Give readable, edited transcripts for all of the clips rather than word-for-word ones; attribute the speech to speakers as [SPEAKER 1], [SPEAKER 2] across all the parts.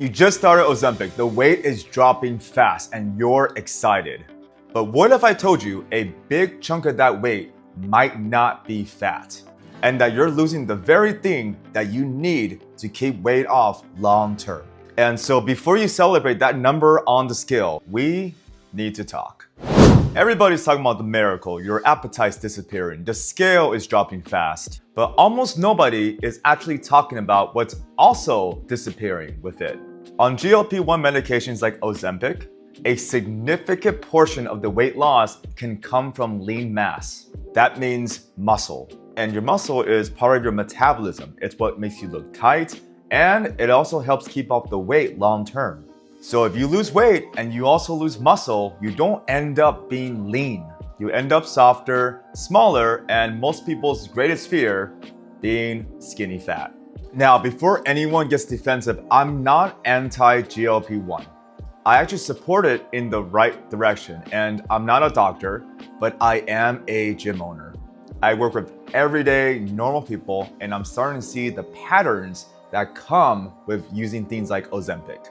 [SPEAKER 1] You just started Ozempic, the weight is dropping fast and you're excited. But what if I told you a big chunk of that weight might not be fat and that you're losing the very thing that you need to keep weight off long term? And so before you celebrate that number on the scale, we need to talk. Everybody's talking about the miracle, your appetite's disappearing, the scale is dropping fast, but almost nobody is actually talking about what's also disappearing with it. On GLP-1 medications like Ozempic, a significant portion of the weight loss can come from lean mass. That means muscle. And your muscle is part of your metabolism. It's what makes you look tight, and it also helps keep up the weight long term. So if you lose weight and you also lose muscle, you don't end up being lean. You end up softer, smaller, and most people's greatest fear, being skinny fat. Now, before anyone gets defensive, I'm not anti-GLP-1. I actually support it in the right direction, and I'm not a doctor, but I am a gym owner. I work with everyday, normal people, and I'm starting to see the patterns that come with using things like Ozempic.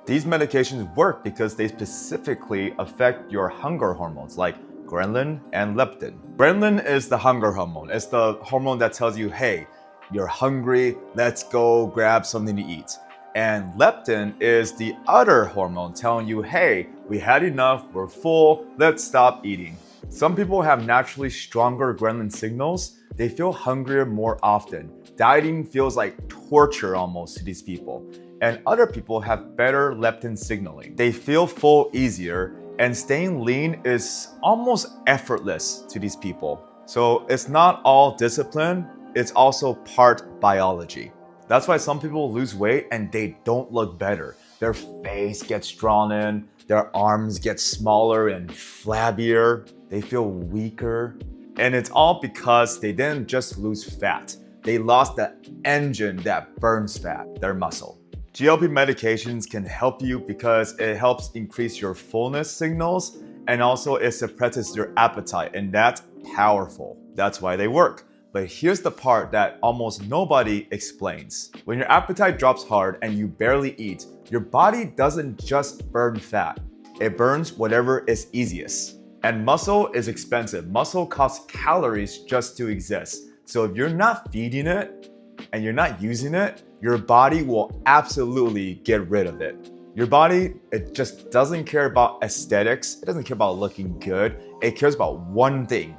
[SPEAKER 1] These medications work because they specifically affect your hunger hormones like ghrelin and leptin. Ghrelin is the hunger hormone. It's the hormone that tells you, hey, you're hungry, let's go grab something to eat. And leptin is the other hormone telling you, hey, we had enough, we're full, let's stop eating. Some people have naturally stronger ghrelin signals. They feel hungrier more often. Dieting feels like torture almost to these people. And other people have better leptin signaling. They feel full easier, and staying lean is almost effortless to these people. So it's not all discipline, it's also part biology. That's why some people lose weight and they don't look better. Their face gets drawn in, their arms get smaller and flabbier, they feel weaker. And it's all because they didn't just lose fat. They lost the engine that burns fat, their muscle. GLP medications can help you because it helps increase your fullness signals, and also it suppresses your appetite, and that's powerful. That's why they work. But here's the part that almost nobody explains. When your appetite drops hard and you barely eat, your body doesn't just burn fat. It burns whatever is easiest. And muscle is expensive. Muscle costs calories just to exist. So if you're not feeding it and you're not using it, your body will absolutely get rid of it. Your body, it just doesn't care about aesthetics. It doesn't care about looking good. It cares about one thing,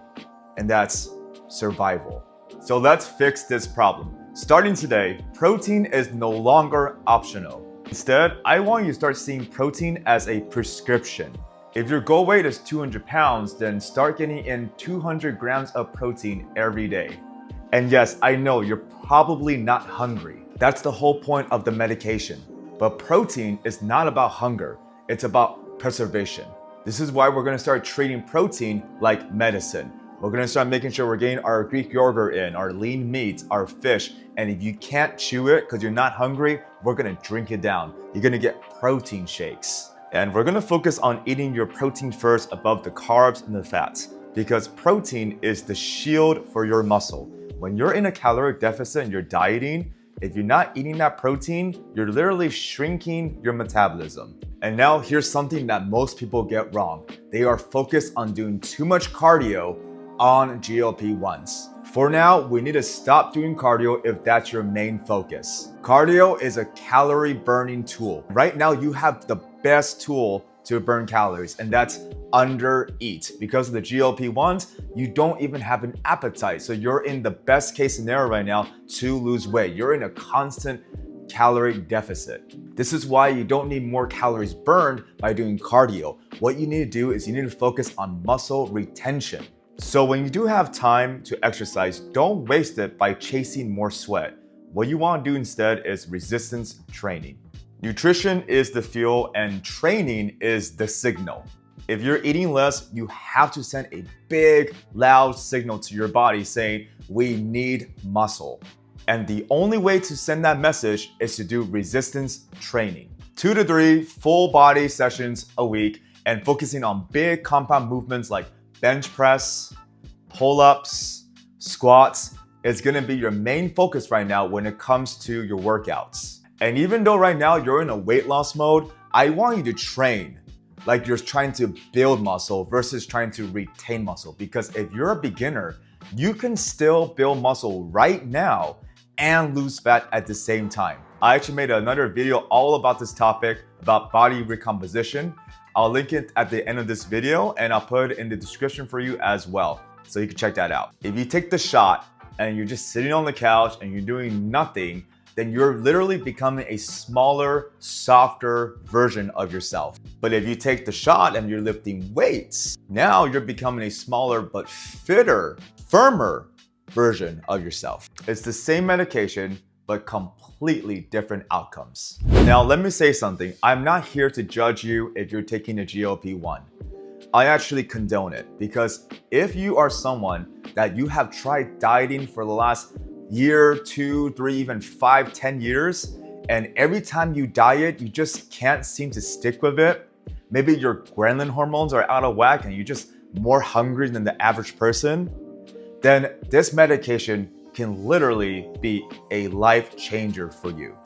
[SPEAKER 1] and that's survival. So let's fix this problem. Starting today, protein is no longer optional. Instead, I want you to start seeing protein as a prescription. If your goal weight is 200 pounds, then start getting in 200 grams of protein every day. And yes, I know you're probably not hungry. That's the whole point of the medication. But protein is not about hunger, it's about preservation. This is why we're gonna start treating protein like medicine. We're gonna start making sure we're getting our Greek yogurt in, our lean meats, our fish. And if you can't chew it because you're not hungry, we're gonna drink it down. You're gonna get protein shakes. And we're gonna focus on eating your protein first above the carbs and the fats, because protein is the shield for your muscle. When you're in a caloric deficit and you're dieting, if you're not eating that protein, you're literally shrinking your metabolism. And now here's something that most people get wrong. They are focused on doing too much cardio on GLP-1s. For now, we need to stop doing cardio if that's your main focus. Cardio is a calorie burning tool. Right now, you have the best tool to burn calories, and that's undereat. Because of the GLP-1s, you don't even have an appetite. So you're in the best case scenario right now to lose weight. You're in a constant calorie deficit. This is why you don't need more calories burned by doing cardio. What you need to do is you need to focus on muscle retention. So when you do have time to exercise, don't waste it by chasing more sweat. What you want to do instead is resistance training. Nutrition is the fuel and training is the signal. If you're eating less, you have to send a big, loud signal to your body saying, we need muscle. And the only way to send that message is to do resistance training. 2 to 3 full body sessions a week and focusing on big compound movements like bench press, pull-ups, squats is gonna be your main focus right now when it comes to your workouts. And even though right now you're in a weight loss mode, I want you to train like you're trying to build muscle versus trying to retain muscle. Because if you're a beginner, you can still build muscle right now and lose fat at the same time. I actually made another video all about this topic, about body recomposition. I'll link it at the end of this video and I'll put it in the description for you as well, so you can check that out. If you take the shot and you're just sitting on the couch and you're doing nothing, then you're literally becoming a smaller, softer version of yourself. But if you take the shot and you're lifting weights, now you're becoming a smaller but fitter, firmer version of yourself. It's the same medication, but completely different outcomes. Now, let me say something. I'm not here to judge you if you're taking a GLP-1. I actually condone it, because if you are someone that you have tried dieting for the last year, 2, 3, even 5, 10 years, and every time you diet, you just can't seem to stick with it. Maybe your ghrelin hormones are out of whack and you're just more hungry than the average person, then this medication can literally be a life changer for you.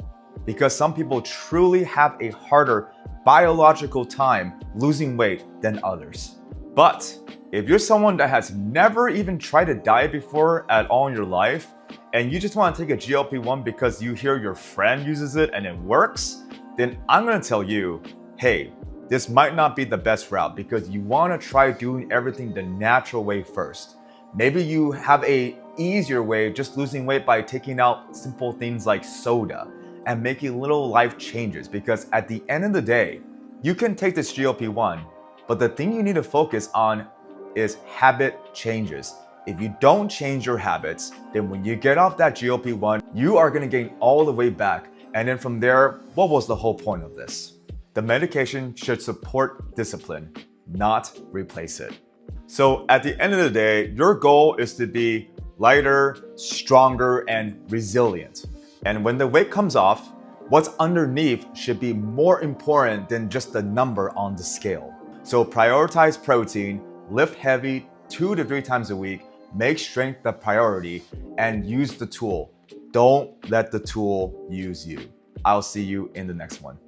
[SPEAKER 1] Because some people truly have a harder biological time losing weight than others. But if you're someone that has never even tried a diet before at all in your life, and you just want to take a GLP-1 because you hear your friend uses it and it works, then I'm going to tell you, hey, this might not be the best route, because you want to try doing everything the natural way first. Maybe you have a easier way of just losing weight by taking out simple things like soda and making little life changes, because at the end of the day, you can take this GLP-1, but the thing you need to focus on is habit changes. If you don't change your habits, then when you get off that GLP-1, you are going to gain all the way back. And then from there, what was the whole point of this? The medication should support discipline, not replace it. So at the end of the day, your goal is to be lighter, stronger, and resilient. And when the weight comes off, what's underneath should be more important than just the number on the scale. So prioritize protein, lift heavy 2 to 3 times a week, make strength the priority, and use the tool. Don't let the tool use you. I'll see you in the next one.